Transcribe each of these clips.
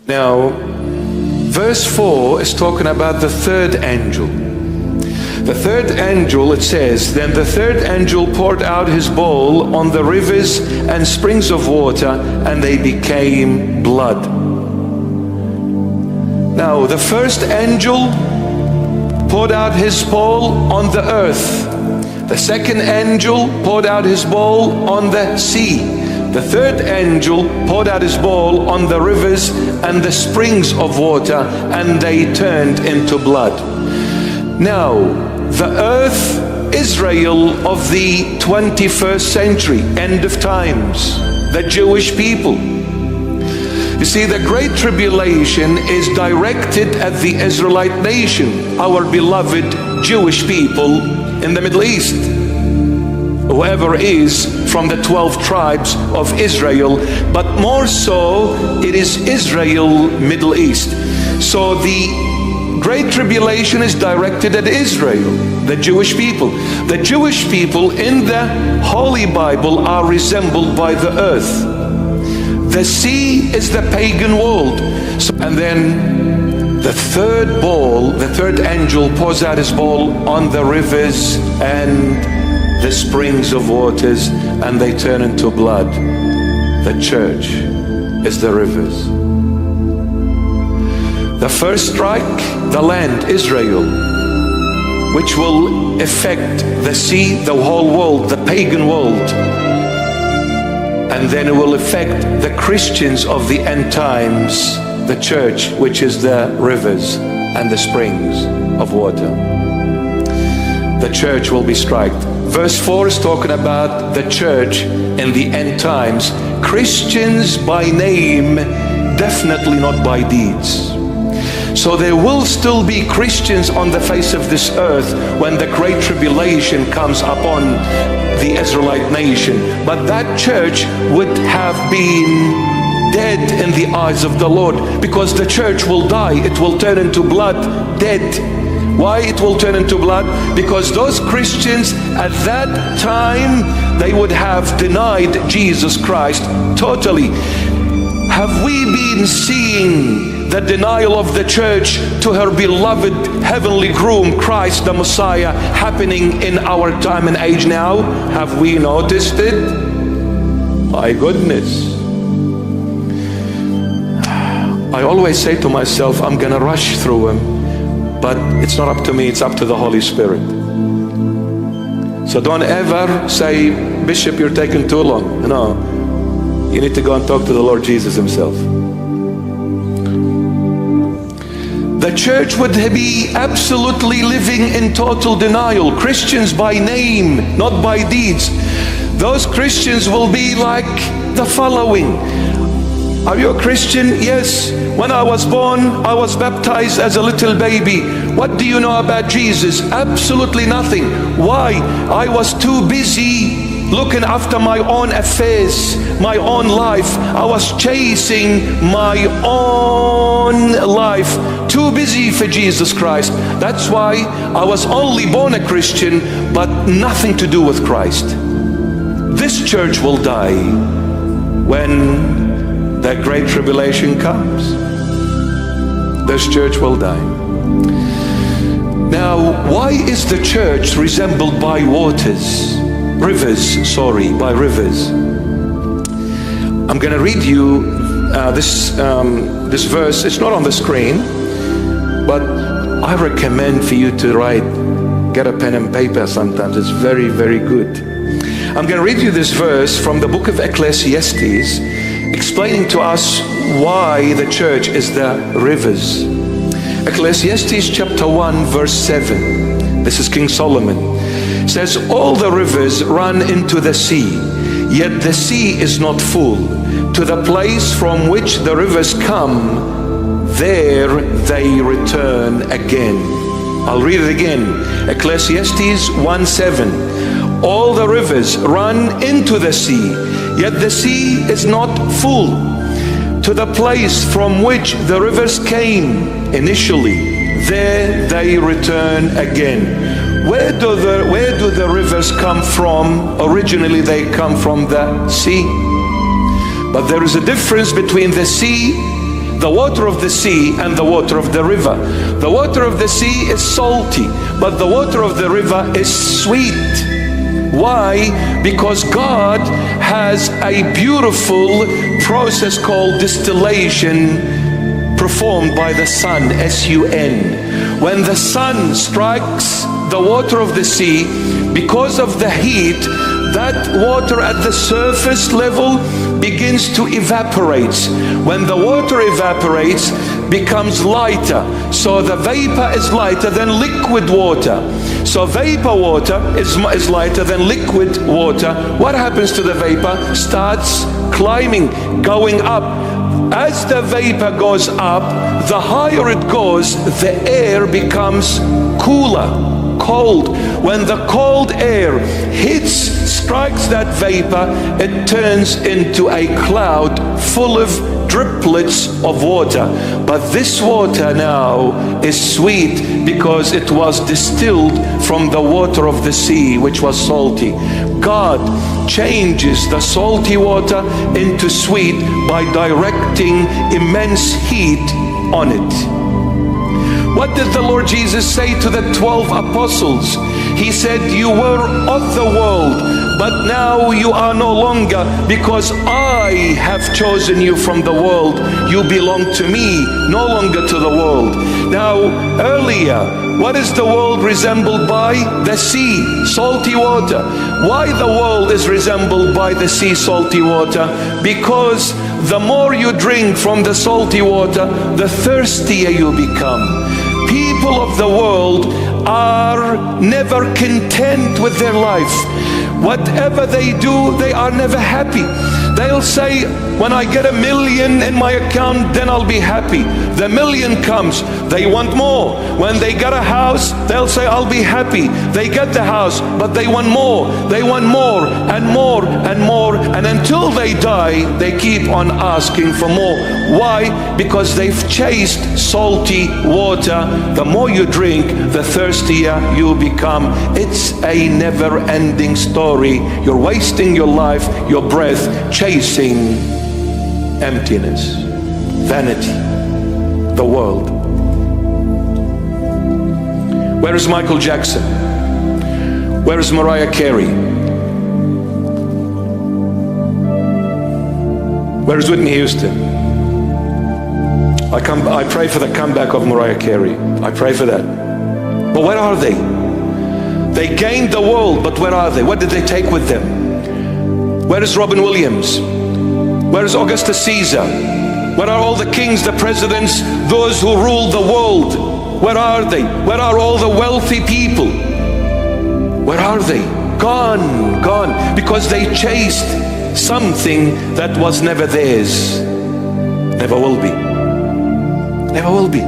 Now, verse 4 is talking about the third angel. The third angel, it says, then the third angel poured out his bowl on the rivers and springs of water, and they became blood. Now, the first angel poured out his bowl on the earth. The second angel poured out his bowl on the sea. The third angel poured out his bowl on the rivers and the springs of water, and they turned into blood. Now, the earth, Israel of the 21st century, end of times, the Jewish people. You see, the Great Tribulation is directed at the Israelite nation, our beloved Jewish people in the Middle East. Whoever is from the 12 tribes of Israel, but more so, it is Israel, Middle East. So the Great Tribulation is directed at Israel, the Jewish people. The Jewish people in the Holy Bible are resembled by the earth. The sea is the pagan world. And then the third angel pours out his bowl on the rivers and the springs of waters, and they turn into blood. The church is the rivers. The first strike, the land, Israel, which will affect the sea, the whole world, the pagan world. And then it will affect the Christians of the end times, the church, which is the rivers and the springs of water. The church will be struck. Verse 4 is talking about the church in the end times. Christians by name, definitely not by deeds. So there will still be Christians on the face of this earth when the Great Tribulation comes upon the Israelite nation. But that church would have been dead in the eyes of the Lord, because the church will die. It will turn into blood, dead. Why it will turn into blood? Because those Christians at that time, they would have denied Jesus Christ totally. Have we been seeing the denial of the church to her beloved heavenly groom, Christ the Messiah, happening in our time and age now? Have we noticed it? My goodness. I always say to myself, I'm gonna rush through them, but it's not up to me, it's up to the Holy Spirit. So don't ever say, Bishop, you're taking too long. No. You need to go and talk to the Lord Jesus himself. The church would be absolutely living in total denial. Christians by name, not by deeds. Those Christians will be like the following. Are you a Christian? Yes. When I was born, I was baptized as a little baby. What do you know about Jesus? Absolutely nothing. Why? I was too busy looking after my own affairs, my own life. I was chasing my own life. Too busy for Jesus Christ. That's why I was only born a Christian, but nothing to do with Christ. This church will die when the Great Tribulation comes. This church will die. Now, why is the church resembled by waters? By rivers. I'm going to read you this verse. It's not on the screen, but I recommend for you to write, get a pen and paper sometimes. It's very, very good. I'm going to read you this verse from the book of Ecclesiastes, explaining to us why the church is the rivers. Ecclesiastes chapter 1 verse 7. This is King Solomon. It says, all the rivers run into the sea, yet the sea is not full. To the place from which the rivers come, there they return again. I'll read it again. Ecclesiastes 1:7. All the rivers run into the sea, yet the sea is not full. To the place from which the rivers came initially, there they return again. Where do the rivers come from? Originally they come from the sea. But there is a difference between the sea, the water of the sea and the water of the river. The water of the sea is salty, but the water of the river is sweet. Why? Because God has a beautiful process called distillation performed by the sun, S-U-N. When the sun strikes the water of the sea, because of the heat, that water at the surface level begins to evaporate. When the water evaporates, becomes lighter. So the vapor is lighter than liquid water. So vapor water is lighter than liquid water. What happens to the vapor? Starts climbing, going up. As the vapor goes up, the higher it goes, the air becomes cooler, cold. When the cold air strikes that vapor, it turns into a cloud full of driplets of water. But this water now is sweet because it was distilled from the water of the sea, which was salty. God changes the salty water into sweet by directing immense heat on it. What did the Lord Jesus say to the 12 apostles? He said, you were of the world, but now you are no longer, because I have chosen you from the world. You belong to me, no longer to the world. Now, earlier, what is the world resembled by? The sea, salty water. Why the world is resembled by the sea, salty water? Because the more you drink from the salty water, the thirstier you become. People of the world are never content with their life. Whatever they do, they are never happy. They'll say, when I get $1 million in my account, then I'll be happy. The $1 million comes, they want more. When they get a house, they'll say, I'll be happy. They get the house, but they want more. They want more and more and more. And until they die, they keep on asking for more. Why? Because they've chased salty water. The more you drink, the thirstier you become. It's a never-ending story. You're wasting your life, your breath, chasing emptiness, vanity, the world. Where is Michael Jackson? Where is Mariah Carey? Where is Whitney Houston? I pray for the comeback of Mariah Carey. I pray for that. But where are they? They gained the world, but where are they? What did they take with them? Where is Robin Williams? Where is Augustus Caesar? Where are all the kings, the presidents, those who ruled the world? Where are they? Where are all the wealthy people? Where are they? Gone, gone, because they chased something that was never theirs. Never will be. Never will be.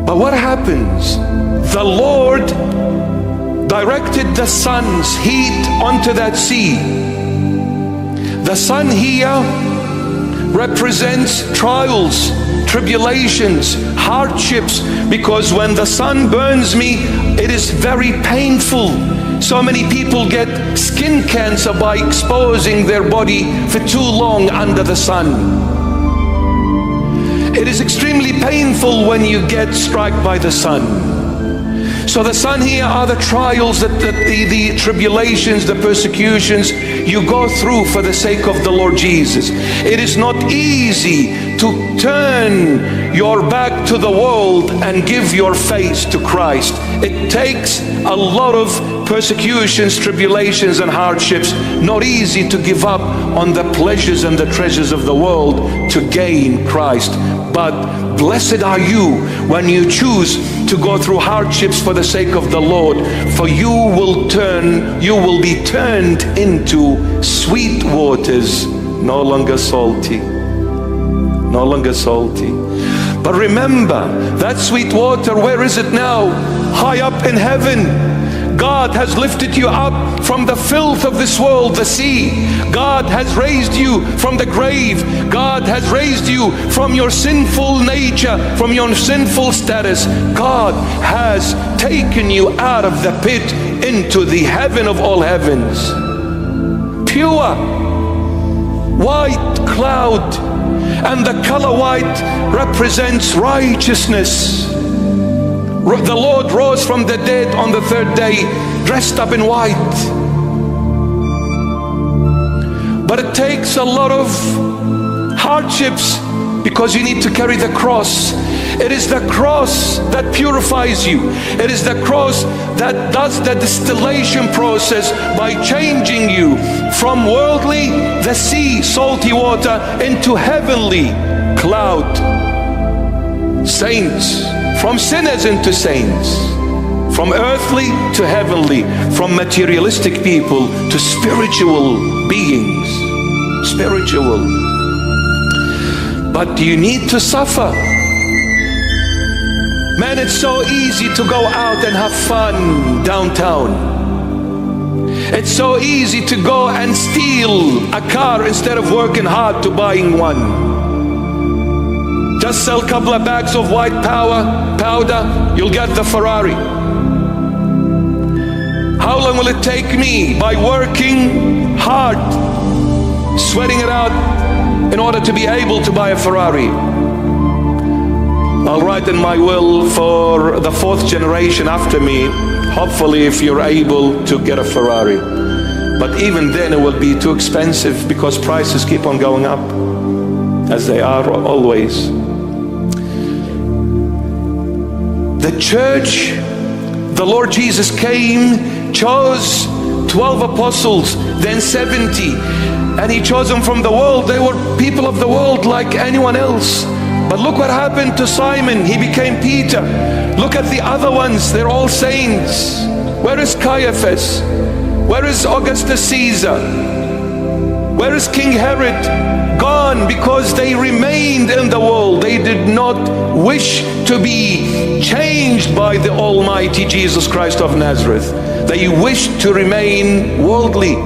But what happens? The Lord directed the sun's heat onto that sea. The sun here represents trials, tribulations, hardships, because when the sun burns me, it is very painful. So many people get skin cancer by exposing their body for too long under the sun. It is extremely painful when you get struck by the sun. So the sun here are the trials, the tribulations, the persecutions you go through for the sake of the Lord Jesus. It is not easy to turn your back to the world and give your face to Christ. It takes a lot of persecutions, tribulations and hardships. Not easy to give up on the pleasures and the treasures of the world to gain Christ. But blessed are you when you choose to go through hardships for the sake of the Lord, for you will be turned into sweet waters, no longer salty, no longer salty. But remember, that sweet water, where is it now? High up in heaven. God has lifted you up from the filth of this world, the sea. God has raised you from the grave. God has raised you from your sinful nature, from your sinful status. God has taken you out of the pit into the heaven of all heavens. Pure white cloud, and the color white represents righteousness. The Lord rose from the dead on the third day, dressed up in white. But it takes a lot of hardships, because you need to carry the cross. It is the cross that purifies you. It is the cross that does the distillation process by changing you from worldly, the sea, salty water, into heavenly cloud. Saints, from sinners into saints, from earthly to heavenly, from materialistic people to spiritual beings. Spiritual. But you need to suffer. Man, it's so easy to go out and have fun downtown. It's so easy to go and steal a car instead of working hard to buying one. Just sell a couple of bags of white powder, you'll get the Ferrari. How long will it take me? By working hard, sweating it out, in order to be able to buy a Ferrari. I'll write in my will for the 4th generation after me, hopefully if you're able to get a Ferrari. But even then it will be too expensive, because prices keep on going up, as they are always. The church, the Lord Jesus came, chose 12 apostles, then 70, and He chose them from the world. They were people of the world like anyone else. But look what happened to Simon. He became Peter. Look at the other ones. They're all saints. Where is Caiaphas? Where is Augustus Caesar? Where is King Herod? Gone, because they remained in the world. They did not wish to be changed by the Almighty Jesus Christ of Nazareth. They wished to remain worldly.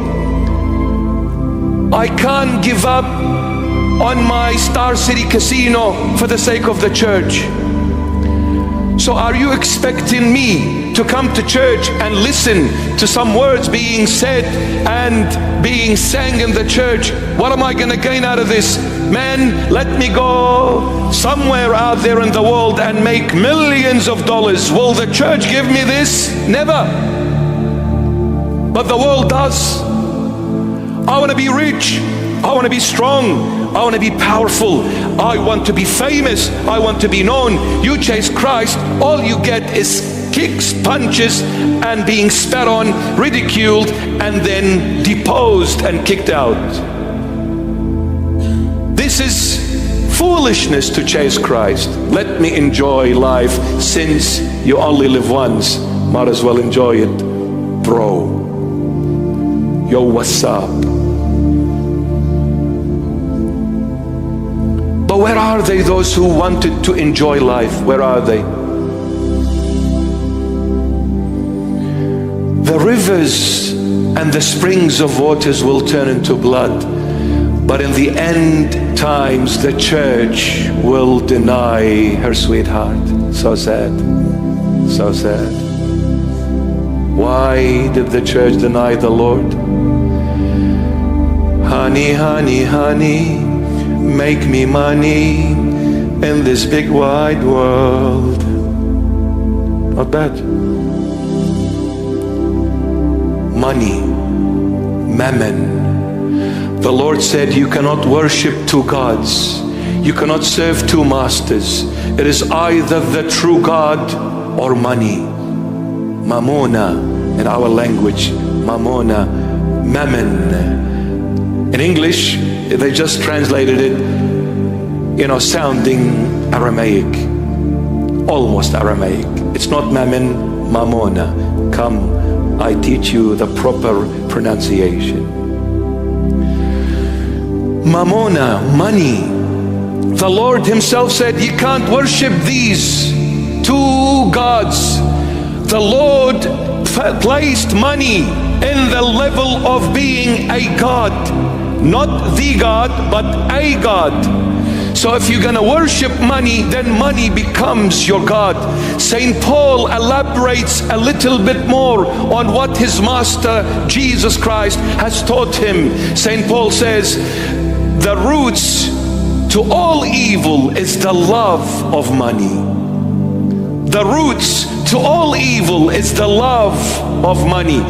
I can't give up on my Star City casino for the sake of the church. So are you expecting me to come to church and listen to some words being said and being sang in the church? What am I going to gain out of this? Man, let me go somewhere out there in the world and make millions of dollars. Will the church give me this? Never. But the world does. I want to be rich. I want to be strong. I want to be powerful. I want to be famous. I want to be known. You chase Christ, all you get is kicks, punches, and being spat on, ridiculed, and then deposed and kicked out. This is foolishness to chase Christ. Let me enjoy life, since you only live once. Might as well enjoy it, bro. Yo, what's up? But where are they, those who wanted to enjoy life? Where are they? The rivers and the springs of waters will turn into blood, but in the end times the church will deny her sweetheart. So sad. So sad. Why did the church deny the Lord? Honey, honey, honey, make me money in this big wide world. Not bad. Money, mammon. The Lord said you cannot worship two gods. You cannot serve two masters. It is either the true God or money. Mamona in our language. Mamona, mammon. In English, they just translated it, sounding Aramaic, almost Aramaic. It's not mammon, mamona. Come, I teach you the proper pronunciation. Mamona, money. The Lord Himself said, you can't worship these two gods. The Lord placed money in the level of being a God. Not the God, but a God. So if you're going to worship money, then money becomes your God. St. Paul elaborates a little bit more on what his master, Jesus Christ, has taught him. St. Paul says, the roots to all evil is the love of money. The roots to all evil is the love of money.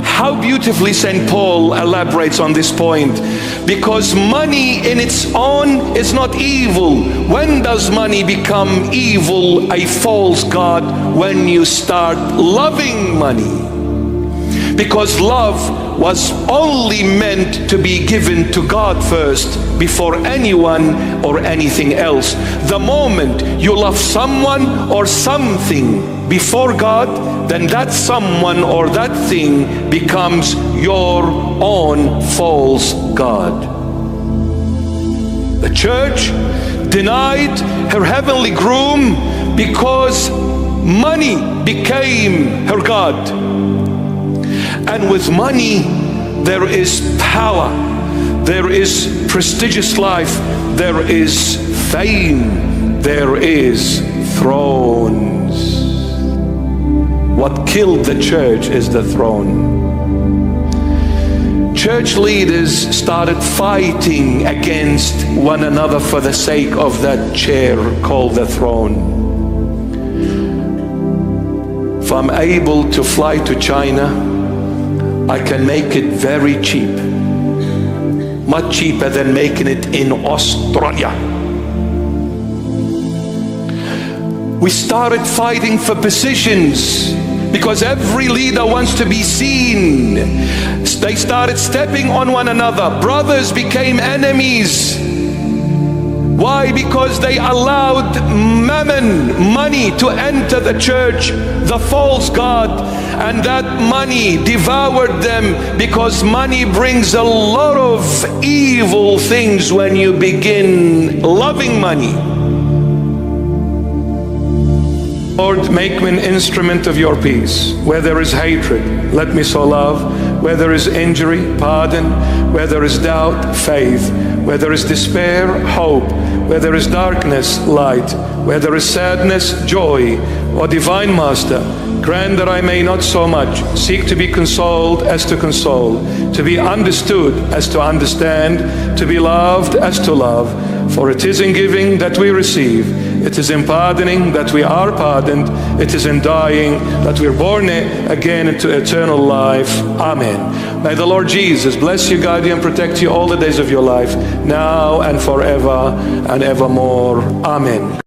How beautifully St. Paul elaborates on this point. Because money in its own is not evil. When does money become evil, a false god? When you start loving money. Because love was only meant to be given to God first, before anyone or anything else. The moment you love someone or something before God, then that someone or that thing becomes your own false god. The church denied her heavenly groom because money became her god. And with money there is power, there is prestigious life, there is fame, there is thrones. What killed the church is the throne. Church leaders started fighting against one another for the sake of that chair called the throne. If I'm able to fly to China, I can make it very cheap. Much cheaper than making it in Australia. We started fighting for positions because every leader wants to be seen. They started stepping on one another. Brothers became enemies. Why? Because they allowed mammon, money, to enter the church, the false god, and that money devoured them, because money brings a lot of evil things when you begin loving money. Lord, make me an instrument of your peace. Where there is hatred, let me sow love. Where there is injury, pardon. Where there is doubt, faith. Where there is despair, hope. Where there is darkness, light. Where there is sadness, joy. O Divine Master, grant that I may not so much seek to be consoled as to console, to be understood as to understand, to be loved as to love. For it is in giving that we receive, it is in pardoning that we are pardoned, it is in dying that we are born again into eternal life. Amen. May the Lord Jesus bless you, guide you, and protect you all the days of your life, now and forever and evermore. Amen.